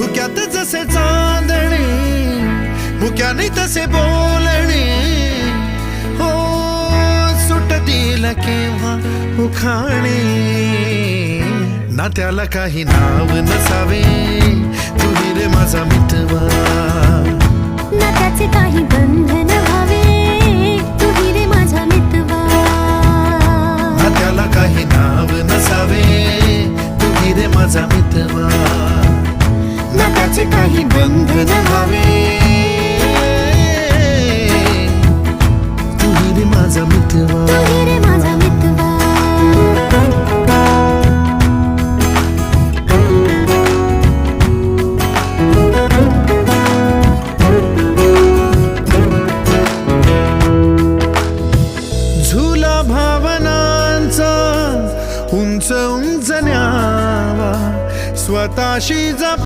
धुक्यात जसे चांदणे, मुक्याने तसे बोलणे, हो सुटतील केव्हा उखाणे. ना त्याला काही नाव नसावे, तू रे माझा मितवा. ना त्याचे काही बंधन व्हावे, तू रे माझा मितवा. ना त्याला काही नाव नसावे, तू रे माझा मितवा. ना त्याचे काही बंधन व्हावे, तू रे माझा मितवा. तू रे माझा मितवा. झुला भावनांचा उंच उंच न्यावा, स्वतःशी जप